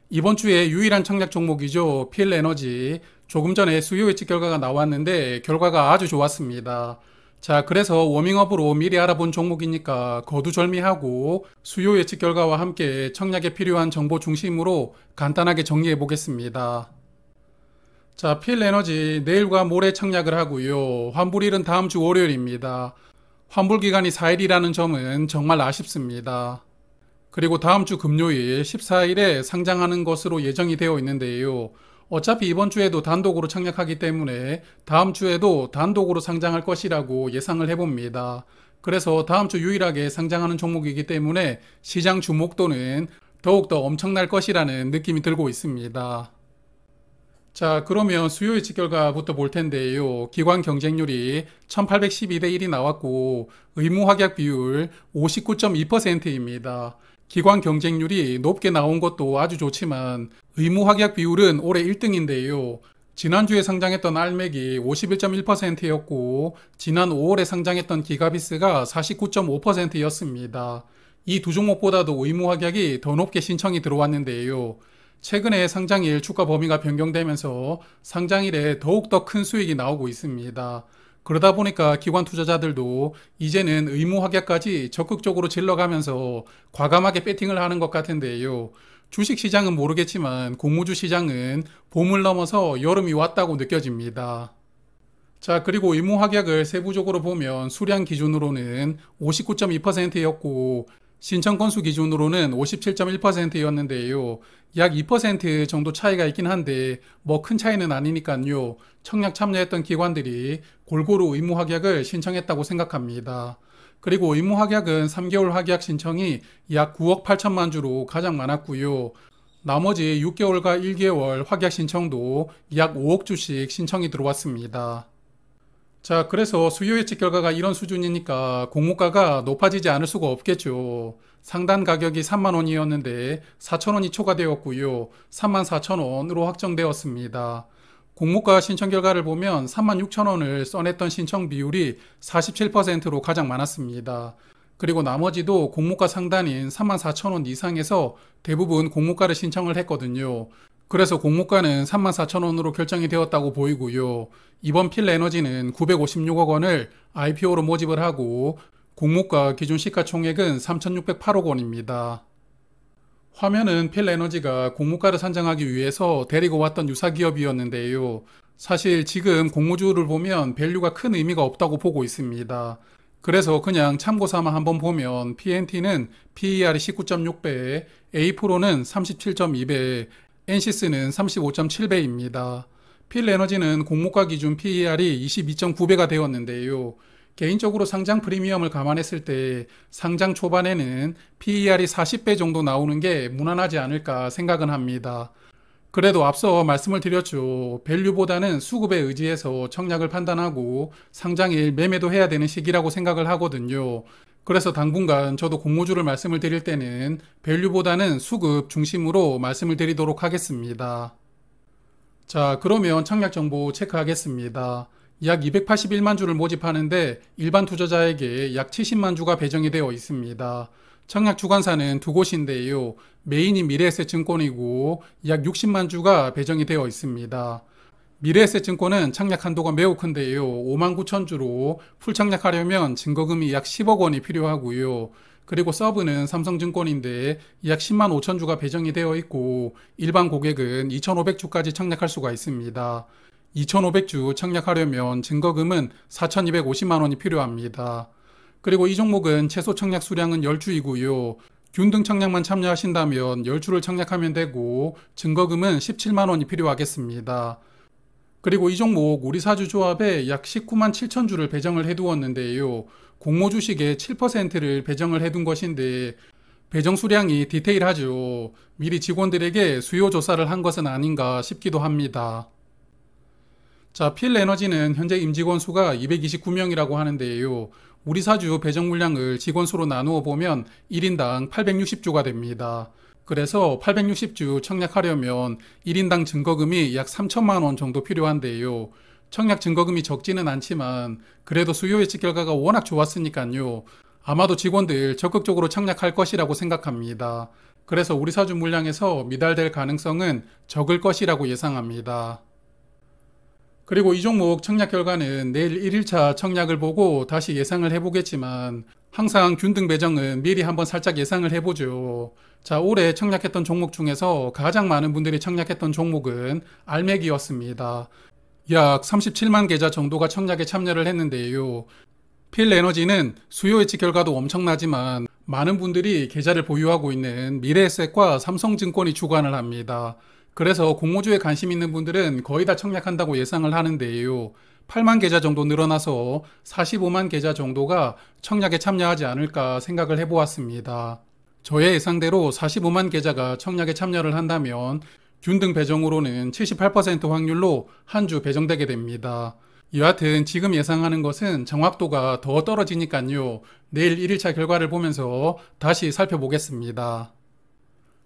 이번 주에 유일한 청약 종목이죠. 필에너지. 조금 전에 수요 예측 결과가 나왔는데 결과가 아주 좋았습니다. 자, 그래서 워밍업으로 미리 알아본 종목이니까 거두절미하고 수요 예측 결과와 함께 청약에 필요한 정보 중심으로 간단하게 정리해 보겠습니다. 자, 필에너지 내일과 모레 청약을 하고요. 환불일은 다음 주 월요일입니다. 환불 기간이 4일이라는 점은 정말 아쉽습니다. 그리고 다음 주 금요일 14일에 상장하는 것으로 예정이 되어 있는데요. 어차피 이번 주에도 단독으로 청약하기 때문에 다음 주에도 단독으로 상장할 것이라고 예상을 해봅니다. 그래서 다음 주 유일하게 상장하는 종목이기 때문에 시장 주목도는 더욱더 엄청날 것이라는 느낌이 들고 있습니다. 자, 그러면 수요 예측 결과부터 볼 텐데요. 기관 경쟁률이 1812대 1이 나왔고 의무 확약 비율 59.2%입니다. 기관 경쟁률이 높게 나온 것도 아주 좋지만 의무 확약 비율은 올해 1등인데요. 지난주에 상장했던 알맥이 51.1%였고 지난 5월에 상장했던 기가비스가 49.5%였습니다. 이 두 종목보다도 의무 확약이 더 높게 신청이 들어왔는데요. 최근에 상장일 주가 범위가 변경되면서 상장일에 더욱더 큰 수익이 나오고 있습니다. 그러다 보니까 기관 투자자들도 이제는 의무 확약까지 적극적으로 질러가면서 과감하게 배팅을 하는 것 같은데요. 주식 시장은 모르겠지만 공모주 시장은 봄을 넘어서 여름이 왔다고 느껴집니다. 자, 그리고 의무 확약을 세부적으로 보면 수량 기준으로는 59.2%였고 신청 건수 기준으로는 57.1%였는데요. 약 2% 정도 차이가 있긴 한데 뭐 큰 차이는 아니니까요. 청약 참여했던 기관들이 골고루 의무 확약을 신청했다고 생각합니다. 그리고 의무 확약은 3개월 확약 신청이 약 9억 8천만 주로 가장 많았고요. 나머지 6개월과 1개월 확약 신청도 약 5억 주씩 신청이 들어왔습니다. 자, 그래서 수요 예측 결과가 이런 수준이니까 공모가가 높아지지 않을 수가 없겠죠. 상단 가격이 3만 원이었는데 4천 원이 초과되었고요. 3만 4천 원으로 확정되었습니다. 공모가 신청 결과를 보면 3만 6천 원을 써냈던 신청 비율이 47%로 가장 많았습니다. 그리고 나머지도 공모가 상단인 3만 4천 원 이상에서 대부분 공모가를 신청을 했거든요. 그래서 공모가는 3만 4천 원으로 결정이 되었다고 보이고요. 이번 필에너지는 956억 원을 IPO로 모집을 하고 공모가 기준 시가총액은 3,608억 원입니다. 화면은 필에너지가 공모가를 산정하기 위해서 데리고 왔던 유사 기업이었는데요. 사실 지금 공모주를 보면 밸류가 큰 의미가 없다고 보고 있습니다. 그래서 그냥 참고 삼아 한번 보면 PNT는 PER이 19.6배, A-Pro는 37.2배, 엔시스는 35.7배입니다. 필에너지는 공모가 기준 PER이 22.9배가 되었는데요. 개인적으로 상장 프리미엄을 감안했을 때 상장 초반에는 PER이 40배 정도 나오는 게 무난하지 않을까 생각은 합니다. 그래도 앞서 말씀을 드렸죠. 밸류보다는 수급에 의지해서 청약을 판단하고 상장일 매매도 해야 되는 시기라고 생각을 하거든요. 그래서 당분간 저도 공모주를 말씀을 드릴 때는 밸류보다는 수급 중심으로 말씀을 드리도록 하겠습니다. 자, 그러면 청약 정보 체크하겠습니다. 약 281만 주를 모집하는데 일반 투자자에게 약 70만 주가 배정이 되어 있습니다. 청약 주관사는 두 곳인데요. 메인이 미래에셋증권이고 약 60만 주가 배정이 되어 있습니다. 미래에셋증권은 청약 한도가 매우 큰데요. 5만 9천 주로 풀 청약하려면 증거금이 약 10억 원이 필요하고요. 그리고 서브는 삼성증권인데 약 10만 5천 주가 배정이 되어 있고 일반 고객은 2,500주까지 청약할 수가 있습니다. 2,500주 청약하려면 증거금은 4,250만 원이 필요합니다. 그리고 이 종목은 최소 청약 수량은 10주이고요. 균등 청약만 참여하신다면 10주를 청약하면 되고 증거금은 17만 원이 필요하겠습니다. 그리고 이 종목 우리사주 조합에 약 19만 7천 주를 배정을 해두었는데요. 공모 주식의 7%를 배정을 해둔 것인데 배정 수량이 디테일하죠. 미리 직원들에게 수요 조사를 한 것은 아닌가 싶기도 합니다. 자, 필에너지는 현재 임직원 수가 229명이라고 하는데요. 우리사주 배정 물량을 직원 수로 나누어 보면 1인당 860주가 됩니다. 그래서 860주 청약하려면 1인당 증거금이 약 3천만 원 정도 필요한데요. 청약 증거금이 적지는 않지만 그래도 수요 예측 결과가 워낙 좋았으니까요. 아마도 직원들 적극적으로 청약할 것이라고 생각합니다. 그래서 우리 사주 물량에서 미달될 가능성은 적을 것이라고 예상합니다. 그리고 이 종목 청약 결과는 내일 1일차 청약을 보고 다시 예상을 해보겠지만 항상 균등 배정은 미리 한번 살짝 예상을 해보죠. 자, 올해 청약했던 종목 중에서 가장 많은 분들이 청약했던 종목은 알맥이었습니다. 약 37만 계좌 정도가 청약에 참여를 했는데요. 필에너지는 수요 예측 결과도 엄청나지만 많은 분들이 계좌를 보유하고 있는 미래에셋과 삼성증권이 주관을 합니다. 그래서 공모주에 관심 있는 분들은 거의 다 청약한다고 예상을 하는데요. 8만 계좌 정도 늘어나서 45만 계좌 정도가 청약에 참여하지 않을까 생각을 해보았습니다. 저의 예상대로 45만 계좌가 청약에 참여를 한다면 균등 배정으로는 78% 확률로 한 주 배정되게 됩니다. 여하튼 지금 예상하는 것은 정확도가 더 떨어지니까요. 내일 1일차 결과를 보면서 다시 살펴보겠습니다.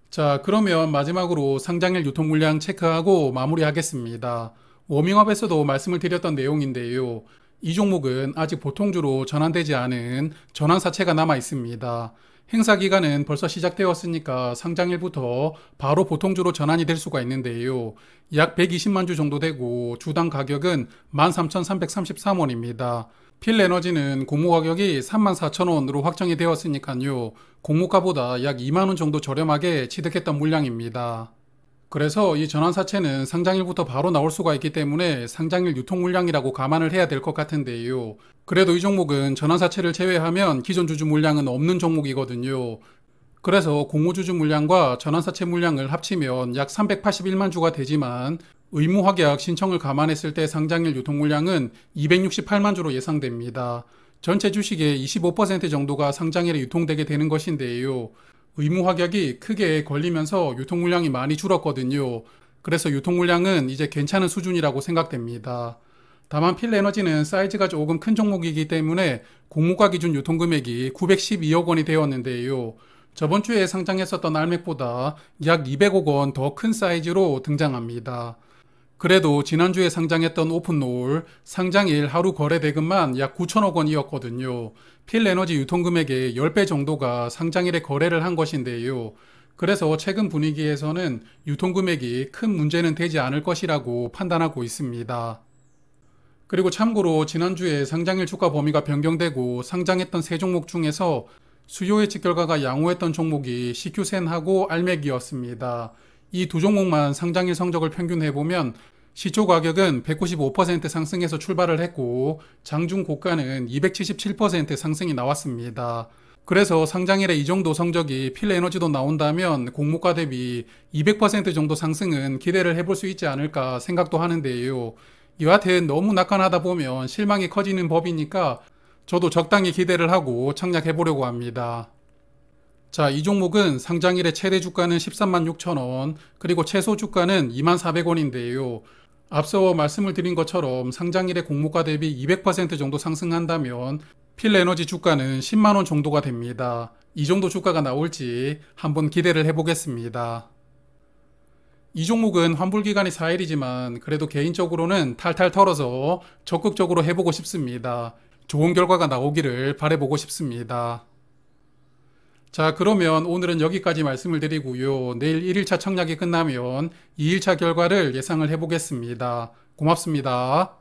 자, 그러면 마지막으로 상장일 유통 물량 체크하고 마무리하겠습니다. 워밍업에서도 말씀을 드렸던 내용인데요. 이 종목은 아직 보통주로 전환되지 않은 전환사채가 남아 있습니다. 행사 기간은 벌써 시작되었으니까 상장일부터 바로 보통주로 전환이 될 수가 있는데요. 약 120만 주 정도 되고 주당 가격은 13,333원입니다. 필에너지는 공모 가격이 34,000원으로 확정이 되었으니까요. 공모가보다 약 2만원 정도 저렴하게 취득했던 물량입니다. 그래서 이 전환사채는 상장일부터 바로 나올 수가 있기 때문에 상장일 유통 물량이라고 감안을 해야 될 것 같은데요. 그래도 이 종목은 전환사채를 제외하면 기존 주주 물량은 없는 종목이거든요. 그래서 공모주주 물량과 전환사채 물량을 합치면 약 381만 주가 되지만 의무확약 신청을 감안했을 때 상장일 유통 물량은 268만 주로 예상됩니다. 전체 주식의 25% 정도가 상장일에 유통되게 되는 것인데요. 의무 확약이 크게 걸리면서 유통 물량이 많이 줄었거든요. 그래서 유통 물량은 이제 괜찮은 수준이라고 생각됩니다. 다만 필에너지는 사이즈가 조금 큰 종목이기 때문에 공모가 기준 유통 금액이 912억 원이 되었는데요. 저번 주에 상장했었던 알맥보다 약 200억 원 더 큰 사이즈로 등장합니다. 그래도 지난주에 상장했던 오픈롤 상장일 하루 거래 대금만 약 9천억 원이었거든요. 필에너지 유통금액의 10배 정도가 상장일에 거래를 한 것인데요. 그래서 최근 분위기에서는 유통금액이 큰 문제는 되지 않을 것이라고 판단하고 있습니다. 그리고 참고로 지난주에 상장일 주가 범위가 변경되고 상장했던 세 종목 중에서 수요 예측 결과가 양호했던 종목이 CQ센하고 알맥이었습니다. 이 두 종목만 상장일 성적을 평균해보면 시초 가격은 195% 상승해서 출발을 했고 장중 고가는 277% 상승이 나왔습니다. 그래서 상장일에 이 정도 성적이 필에너지도 나온다면 공모가 대비 200% 정도 상승은 기대를 해볼 수 있지 않을까 생각도 하는데요. 여하튼 너무 낙관하다 보면 실망이 커지는 법이니까 저도 적당히 기대를 하고 청약해보려고 합니다. 자, 이 종목은 상장일의 최대 주가는 13만 6천 원, 그리고 최소 주가는 2만 400원인데요. 앞서 말씀을 드린 것처럼 상장일의 공모가 대비 200% 정도 상승한다면 필에너지 주가는 10만 원 정도가 됩니다. 이 정도 주가가 나올지 한번 기대를 해보겠습니다. 이 종목은 환불기간이 4일이지만 그래도 개인적으로는 탈탈 털어서 적극적으로 해보고 싶습니다. 좋은 결과가 나오기를 바라보고 싶습니다. 자, 그러면 오늘은 여기까지 말씀을 드리고요. 내일 1일차 청약이 끝나면 2일차 결과를 예상을 해보겠습니다. 고맙습니다.